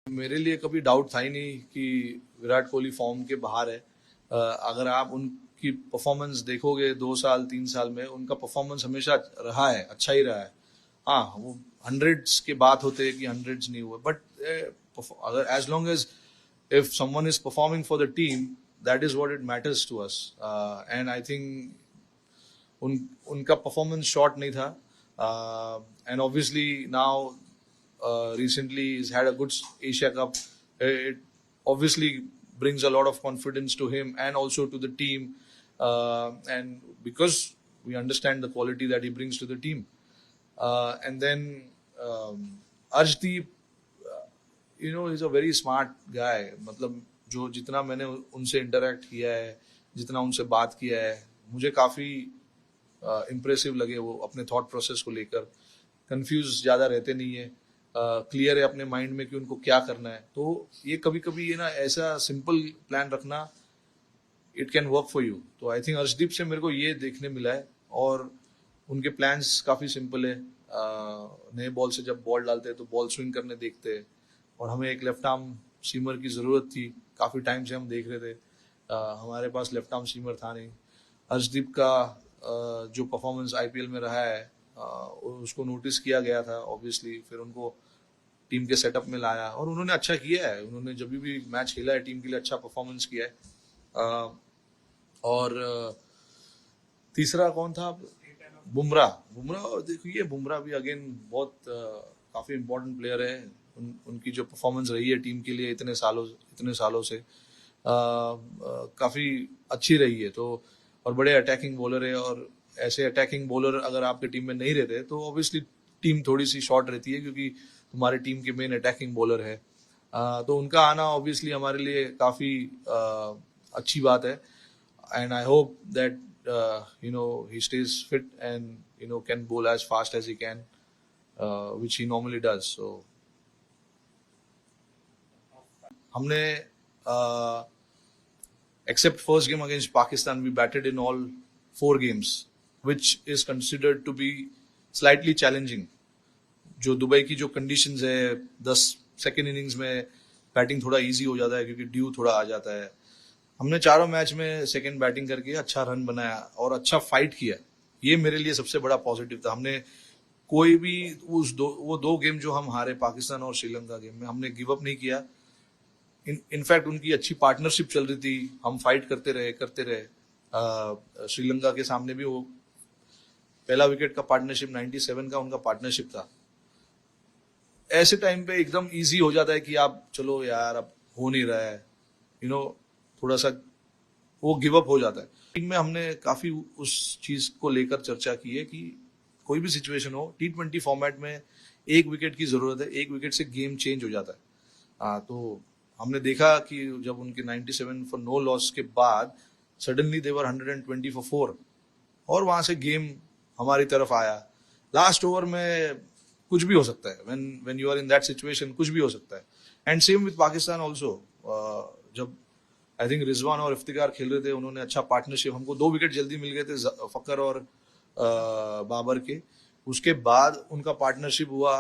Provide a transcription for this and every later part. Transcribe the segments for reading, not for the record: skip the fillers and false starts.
मेरे लिए कभी डाउट था ही नहीं कि विराट कोहली फॉर्म के बाहर है। अगर आप उनकी परफॉर्मेंस देखोगे 2 साल 3 साल में, उनका परफॉर्मेंस हमेशा रहा है, अच्छा ही रहा है। हाँ, वो हंड्रेड्स के बात होते हैं कि हंड्रेड्स नहीं हुए, बट अगर as long as if someone is performing for the team, that is what it matters to us. And I think उनका परफॉर्मेंस शॉर्ट नहीं था. And obviously now recently he's had a good Asia Cup. It obviously brings a lot of confidence to him and also to the team, and because we understand the quality that he brings to the team. And then Arshdeep, he's a very smart guy. मतलब जो जितना मैंने उनसे interact किया है, जितना उनसे बात किया है, मुझे काफी इम्प्रेसिव लगे वो अपने थॉट प्रोसेस को लेकर. कंफ्यूज ज्यादा रहते नहीं है, क्लियर है अपने माइंड में कि उनको क्या करना है. तो ये कभी कभी ये ना ऐसा सिंपल प्लान रखना, it can work for you. तो आई थिंक अर्शदीप से मेरे को ये देखने मिला है. और उनके प्लान्स काफी सिंपल है. नए बॉल से जब बॉल डालते हैं तो बॉल स्विंग करने देखते हैं, और हमें एक लेफ्ट आर्म सीमर की जरूरत थी. काफी टाइम से हम देख रहे थे, हमारे पास लेफ्ट आर्म सीमर था नहीं. अर्शदीप का जो परफॉर्मेंस आईपीएल में रहा है, उसको नोटिस किया गया था ऑब्वियसली. फिर उनको टीम के सेटअप में लाया और उन्होंने अच्छा किया है. उन्होंने जब भी मैच खेला है टीम के लिए अच्छा परफॉर्मेंस किया है. और तीसरा कौन था? बुमराह देखिए, बुमराह भी अगेन बहुत काफी इम्पोर्टेंट प्लेयर है. उनकी जो परफॉर्मेंस रही है टीम के लिए इतने सालों से काफी अच्छी रही है. तो और बड़े अटैकिंग बॉलर है, और ऐसे अटैकिंग बॉलर अगर आपके टीम में नहीं रहते तो ऑब्वियसली टीम थोड़ी सी शॉर्ट रहती है, क्योंकि तुम्हारी टीम के मेन अटैकिंग बॉलर है. तो उनका आना ऑब्वियसली हमारे लिए काफी अच्छी बात है. And I hope that he stays fit and can bowl as fast as he can, which he normally does. So हमने except first game against Pakistan, we batted in all 4 games, which is considered to be slightly challenging. जो Dubai की जो conditions है, 10 second innings में batting थोड़ा easy हो जाता है क्योंकि ड्यू थोड़ा आ जाता है. हमने चारों मैच में सेकेंड बैटिंग करके अच्छा रन बनाया और अच्छा फाइट किया. ये मेरे लिए सबसे बड़ा पॉजिटिव था. हमने कोई भी वो 2 गेम जो हम हारे, पाकिस्तान और श्रीलंका गेम में, हमने गिव अप नहीं किया. इनफैक्ट उनकी अच्छी पार्टनरशिप चल रही थी, हम फाइट करते रहे. श्रीलंका के सामने भी वो पहला विकेट का पार्टनरशिप 97 का उनका पार्टनरशिप था. ऐसे टाइम पे एकदम इजी हो जाता है कि आप चलो यार अब हो नहीं रहा है, थोड़ा सा वो गिव अप हो जाता है. टीम में हमने काफी उस चीज को लेकर चर्चा की है कि कोई भी सिचुएशन हो, T20 फॉर्मेट में 1 विकेट की जरूरत है. 1 विकेट से गेम चेंज हो जाता है. तो हमने देखा कि जब उनके 97 फॉर नो लॉस के बाद सडनली देवर 120 फॉर 4, और वहां से गेम हमारी तरफ आया. लास्ट ओवर में कुछ भी हो सकता है. When you are in that situation कुछ भी हो सकता है. And same with Pakistan also. जब आई थिंक रिजवान और इफ्तिकार खेल रहे थे, उन्होंने अच्छा पार्टनरशिप, हमको 2 विकेट जल्दी मिल गए थे फकर और बाबर के. उसके बाद उनका पार्टनरशिप हुआ,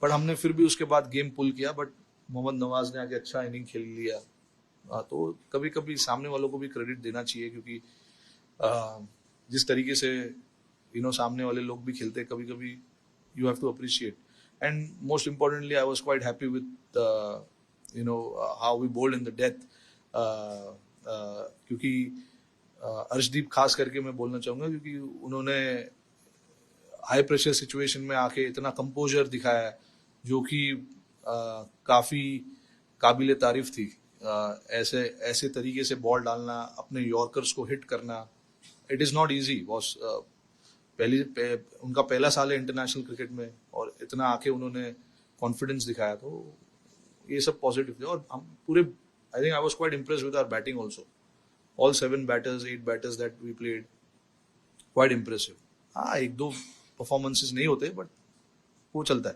पर हमने फिर भी उसके बाद गेम पुल किया. बट मोहम्मद नवाज ने आके अच्छा इनिंग खेल लिया. तो कभी कभी सामने वालों को भी क्रेडिट देना चाहिए, क्योंकि जिस तरीके से सामने वाले लोग भी खेलते हैं, कभी कभी you have to appreciate. And most importantly, I was quite happy with how we bowled in the death. क्योंकि अर्शदीप खास करके मैं बोलना चाहूंगा, क्योंकि उन्होंने हाई प्रेशर सिचुएशन में आके इतना कंपोजर दिखाया, जो कि काफी काबिले तारीफ थी. ऐसे तरीके से बॉल डालना, अपने यॉर्कर्स को हिट करना, it is not easy boss. उनका पहला साल है इंटरनेशनल क्रिकेट में, और इतना आके उन्होंने कॉन्फिडेंस दिखाया. तो ये सब पॉजिटिव थे. और हम पूरे, I think I was quite impressed with our batting also. All 7 batters, 8 batters that we played, quite impressive. हाँ, 1-2 परफॉर्मेंसेस नहीं होते, बट वो चलता है.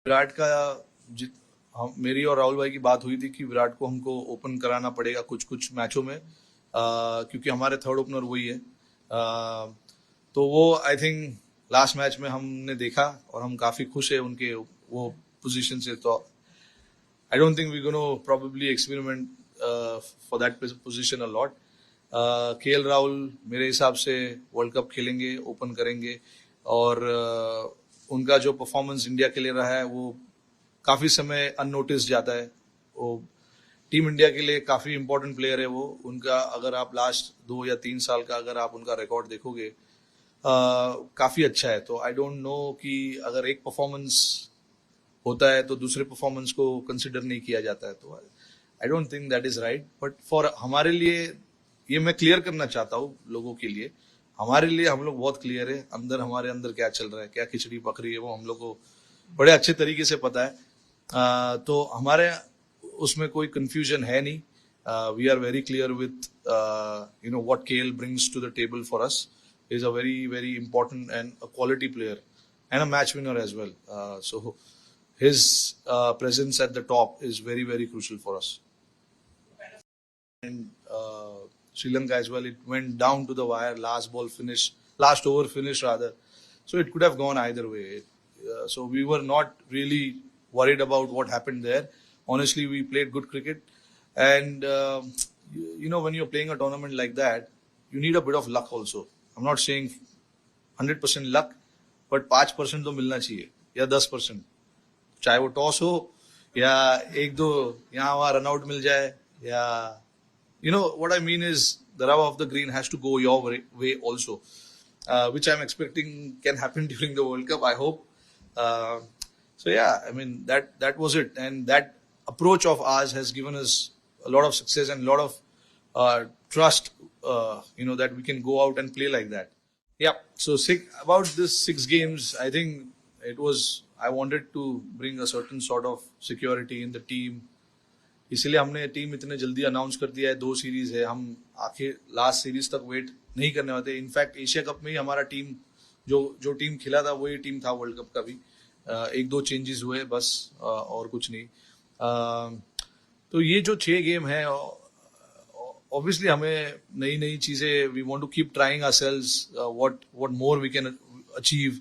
विराट का मेरी और राहुल भाई की बात हुई थी कि विराट को हमको ओपन कराना पड़ेगा कुछ मैचों में, क्योंकि हमारे थर्ड ओपनर वही है. तो वो आई थिंक लास्ट मैच में हमने देखा और हम काफी खुश है उनके वो पोजीशन से. तो I don't think we're going to probably experiment for that position a lot. KL Rahul मेरे हिसाब से वर्ल्ड कप खेलेंगे, ओपन करेंगे और उनका जो परफॉर्मेंस इंडिया के लिए रहा है वो काफी समय अननोटिस जाता है. वो टीम इंडिया के लिए काफी इंपॉर्टेंट प्लेयर है वो. उनका अगर आप लास्ट 2 या 3 साल का अगर आप उनका रिकॉर्ड देखोगे काफी अच्छा है. तो आई डोंट नो कि अगर एक परफॉर्मेंस होता है तो दूसरे परफॉर्मेंस को कंसिडर नहीं किया जाता है. तो I don't think that is right. But for हमारे लिए ये मैं क्लियर करना चाहता हूँ लोगों के लिए. हमारे लिए हम लोग बहुत क्लियर है अंदर, हमारे अंदर क्या चल रहा है, क्या खिचड़ी पक रही है वो हम लोग को बड़े अच्छे तरीके से पता है. तो हमारे उसमें कोई कंफ्यूजन है नहीं. We are very clear with you know what KL brings to the table for us. Is a very very important and a quality player and a match winner as well. So his presence at the top is very, very crucial for us. And Sri Lanka as well, it went down to the wire, last over finish rather. So it could have gone either way. So we were not really worried about what happened there. Honestly, we played good cricket. And, you know, when you're playing a tournament like that, you need a bit of luck also. I'm not saying 100% luck, but 5% तो मिलना चाहिए या 10%. चाहे वो toss हो या 1-2 यहाँ वहां रनआउट मिल जाए या you know what I mean is the rub of the green has to go your way also, which I am expecting can happen during the World Cup. I hope so yeah, I mean that was it, and that approach of ours has given us a lot of success and a lot of trust, you know, that we can go out and play like that. Yeah, so about this 6 games, I think it was, I wanted to bring a certain sort of security in the team. इसलिए हमने team इतने जल्दी announce कर दिया है. 2 series है, हम आखिर लास्ट सीरीज तक वेट नहीं करने वाले. इनफैक्ट एशिया कप में ही हमारा टीम जो टीम खिला था वही टीम था वर्ल्ड कप का भी. 1-2 चेंजेस हुए बस, और कुछ नहीं. तो ये जो 6 गेम है, ऑब्वियसली हमें नई नई चीजें, we want to keep trying ourselves what more we can achieve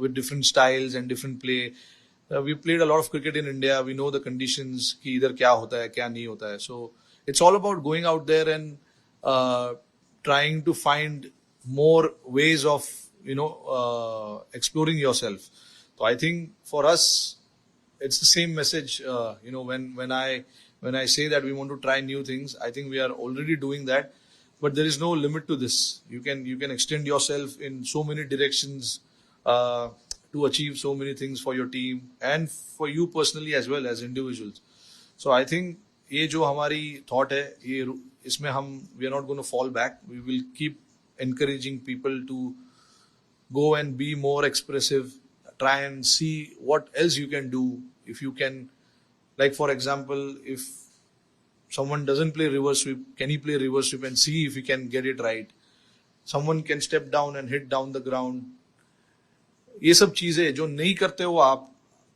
with different styles and different play. We played a lot of cricket in India. We know the conditions कि इधर क्या होता है क्या नहीं होता है. So it's all about going out there and trying to find more ways of, you know, exploring yourself. So I think for us it's the same message. You know, when I say that we want to try new things, I think we are already doing that. But there is no limit to this. You can extend yourself in so many directions to achieve so many things for your team and for you personally as well as individuals. So I think ये जो हमारी thought है, ये इसमें हम we are not going to fall back. We will keep encouraging people to go and be more expressive. Try and see what else you can do. If you can, like for example, if someone doesn't play reverse sweep, can he play reverse sweep and see if he can get it right? Someone can step down and hit down the ground. ये सब चीजें जो नहीं करते हो आप,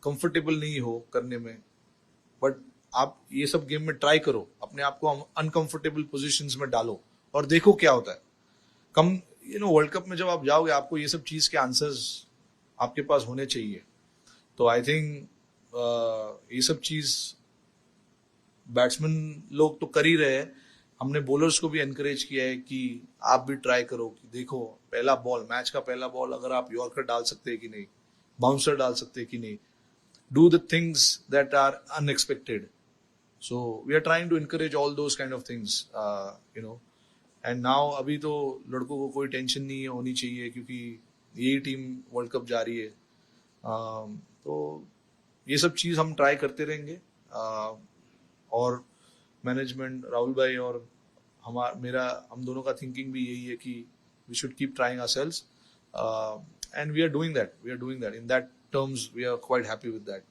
comfortable नहीं हो करने में, बट आप ये सब गेम में ट्राई करो, अपने आप को अनकंफर्टेबल पोजीशंस में डालो और देखो क्या होता है. यू नो, वर्ल्ड कप में जब आप जाओगे आपको ये सब चीज के आंसर्स आपके पास होने चाहिए. तो आई थिंक ये सब चीज बैट्समैन लोग तो कर ही रहे हैं. हमने बॉलर्स को भी एनकरेज किया है कि आप भी ट्राई करो, कि देखो पहला बॉल, मैच का पहला बॉल अगर आप यॉर्कर डाल सकते हैं कि नहीं, बाउंसर डाल सकते हैं कि नहीं. Do the things that are unexpected. So we are trying to encourage all those kind of things, you know. And now अभी तो लड़कों को कोई टेंशन नहीं होनी चाहिए क्योंकि यही टीम वर्ल्ड कप जा रही है. तो ये सब चीज हम ट्राई करते रहेंगे. और मैनेजमेंट, राहुल भाई और हम दोनों का थिंकिंग भी यही है कि we should keep trying ourselves, and we are doing that. In that terms we are quite happy with that.